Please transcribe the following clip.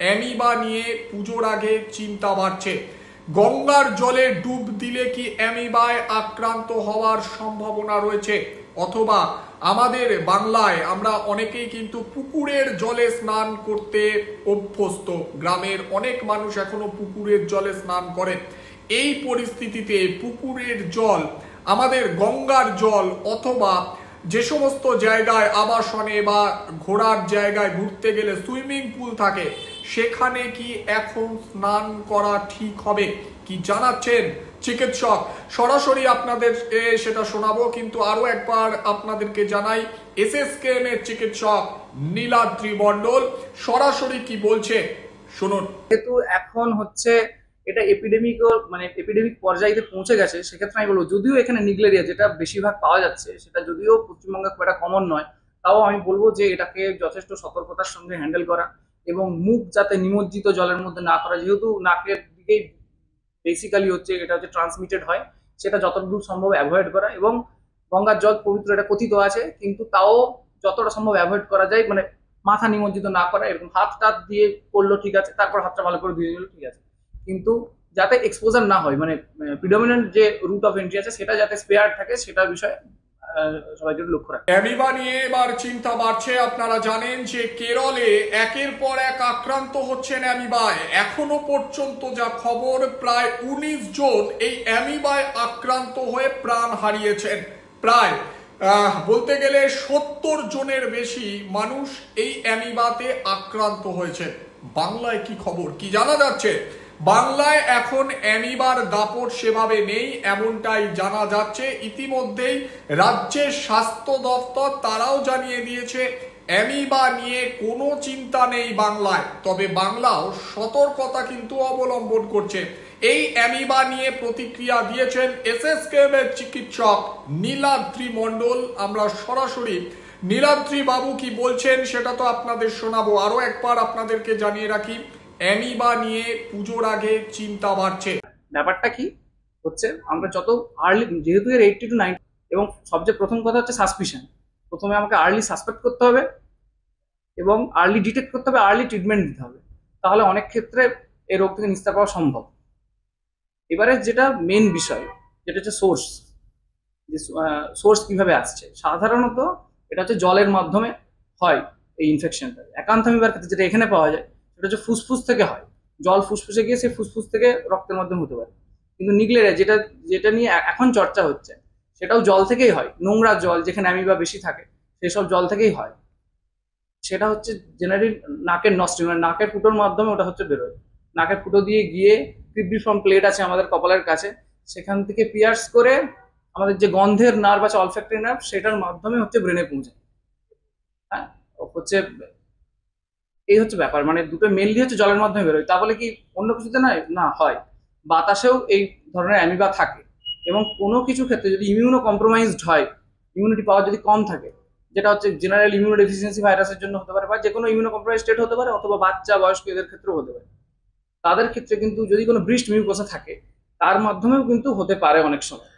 Amoeba নিয়ে পুজোর আগে চিন্তা বাড়ছে। গঙ্গার জলে ডুব দিলে কি অ্যামিবায় আক্রান্ত হওয়ার সম্ভাবনা রয়েছে? অথবা আমাদের বাংলায় আমরা অনেকেই কিন্তু পুকুরের জলে স্নান করতে অভ্যস্ত, গ্রামের অনেক মানুষ এখনো পুকুরের জলে স্নান করে। এই পরিস্থিতিতে পুকুরের জল, আমাদের গঙ্গার জল অথবা যে সমস্ত জায়গায় আবাসনে বা ঘোরার জায়গায় ঘুরতে গেলে সুইমিং পুল থাকে, সেখানে কি এখন স্নান করা ঠিক হবে? কি জানাচ্ছেন চিকিৎসক? সরাসরি আপনাদের সেটা শোনাবো, কিন্তু আরো একবার আপনাদেরকে জানাই এসএসকেএম এর চিকিৎসক নীলাদ্রি মণ্ডল সরাসরি কি বলছে শুনুন। যেহেতু এখন হচ্ছে এটা এপিডেমিক, মানে এপিডেমিক পর্যায়ে পৌঁছে গেছে, সেক্ষেত্রে আমি বলবো যদিও এখানে নিগলেরিয়া যেটা বেশিরভাগ পাওয়া যাচ্ছে সেটা যদিও পশ্চিমবঙ্গে খুব একটা কমন নয়, তাও আমি বলবো যে এটাকে যথেষ্ট সতর্কতার সঙ্গে হ্যান্ডেল করা এবং মুখ যাতে নিমজ্জিত জলের মধ্যে না করা, যেহেতু নাকের দিকেই বেসিক্যালি হচ্ছে এটা হচ্ছে ট্রান্সমিটেড হয়, সেটা যতদূর সম্ভব অ্যাভয়েড করা। এবং গঙ্গার জল পবিত্র এটা কথিত আছে, কিন্তু তাও যতটা সম্ভব অ্যাভয়েড করা যায়, মানে মাথা নিমজ্জিত না করা। এরকম হাত টাত দিয়ে করলো ঠিক আছে, তারপর হাতটা ভালো করে ধুয়ে নিলো ঠিক আছে, কিন্তু যাতে এক্সপোজার না হয়, মানে প্রিডমিনেন্ট যে রুট অফ এন্ট্রি আছে সেটা যাতে স্পেয়ার থাকে, সেটার বিষয়ে সবাইকে লক্ষ্য রাখে। অ্যামিবা নিয়ে এবার চিন্তা বাড়ছে। আপনারা জানেন যে কেরলে একের পর এক আক্রান্ত হচ্ছেন অ্যামিবায়। এখনো পর্যন্ত যা খবর, প্রায় 19 জন এই অ্যামিবায় আক্রান্ত হয়ে প্রাণ হারিয়েছেন। প্রায় বলতে গেলে 70 জনের বেশি মানুষ এই অ্যামিবাতে আক্রান্ত হয়েছে। বাংলায় কি খবর, কি জানা যাচ্ছে? বাংলায় এখন অ্যামিবার দাপট সেভাবে নেই এমনটাই জানা যাচ্ছে। ইতিমধ্যেই রাজ্যের স্বাস্থ্য দপ্তর তারাও জানিয়ে দিয়েছে অ্যামিবা নিয়ে কোনো চিন্তা নেই বাংলায়। তবে বাংলাও সতর্কতা কিন্তু অবলম্বন করছে। এই অ্যামিবা নিয়ে প্রতিক্রিয়া দিয়েছেন এসএসকেএম এর চিকিৎসক নীলাদ্রি মণ্ডল। আমরা সরাসরি নীলাদ্রি বাবু কি বলছেন সেটা তো আপনাদের শোনাবো। আরো একবার আপনাদেরকে জানিয়ে রাখি, অ্যামিবা নিয়ে পুজোর আগে চিন্তা বাড়ছে। ব্যাপারটা কি হচ্ছে, আমরা যত আর্লি, যেহেতু এর 80 to 90, এবং সবচেয়ে প্রথম কথা হচ্ছে সাসপিশন। প্রথমে আমাকে আর্লি সাসপেক্ট করতে হবে এবং আর্লি ডিটেক্ট করতে হবে, আর্লি ট্রিটমেন্ট দিতে হবে, তাহলে অনেক ক্ষেত্রে এই রোগ থেকে নিস্তার পাওয়া সম্ভব। এবারে যেটা মেন বিষয়, যেটা হচ্ছে সোর্স, যে সোর্স কিভাবে আসছে, সাধারণত এটা হচ্ছে জলের মাধ্যমে হয় এই ইনফেকশনটা। একান্ত অ্যামিবার ক্ষেত্রে যেটা এখানে পাওয়া যায় সেটা হচ্ছে ফুসফুস থেকে হয়, জল ফুসফুসে গিয়ে সেই ফুসফুস থেকে রক্তের মাধ্যমে হতে পারে। কিন্তু নিগলেরিয়া যেটা যেটা নিয়ে এখন চর্চা হচ্ছে, সেটাও জল থেকেই হয়। নোংরা জল যেখানে অ্যামিবা বেশি থাকে সেই সব জল থেকেই হয়। সেটা হচ্ছে জেনারেলি নাকের নস্ট্রিল, মানে নাকের ফুটোর মাধ্যমে ওটা হচ্ছে বেরোয়। নাকের ফুটো দিয়ে গিয়ে ক্রিব্রিফর্ম প্লেট আছে আমাদের কপালের কাছে, সেখান থেকে পিয়ার্স করে আমাদের যে গন্ধের নার্ভ আছে, অলফ্যাক্টরি নার্ভ, সেটার মাধ্যমে হচ্ছে ব্রেনে পৌঁছায়। হ্যাঁ, হচ্ছে এই হচ্ছে ব্যাপার, মানে দুটো মেনলি হচ্ছে জলের মাধ্যমে বেরোয়। তাহলে কি অন্য কিছুতে নয় না, হয় বাতাসেও এই ধরনের অ্যামিবা থাকে। এবং কোনো কিছু ক্ষেত্রে যদি ইমিউনো কম্প্রোমাইজড হয়, ইমিউনিটি পাওয়ার যদি কম থাকে, যেটা হচ্ছে জেনারেল ইমিউনো ডেফিসিয়েন্সি ভাইরাসের জন্য হতে পারে, বা যে কোনো ইমিউনো কম্প্রোমাইজ স্টেট হতে পারে, অথবা বাচ্চা বয়স্ক এদের ক্ষেত্রেও হতে পারে। তাদের ক্ষেত্রে কিন্তু যদি কোনো ব্রিস্ট মিউকোসা থাকে, তার মাধ্যমেও কিন্তু হতে পারে অনেক সময়।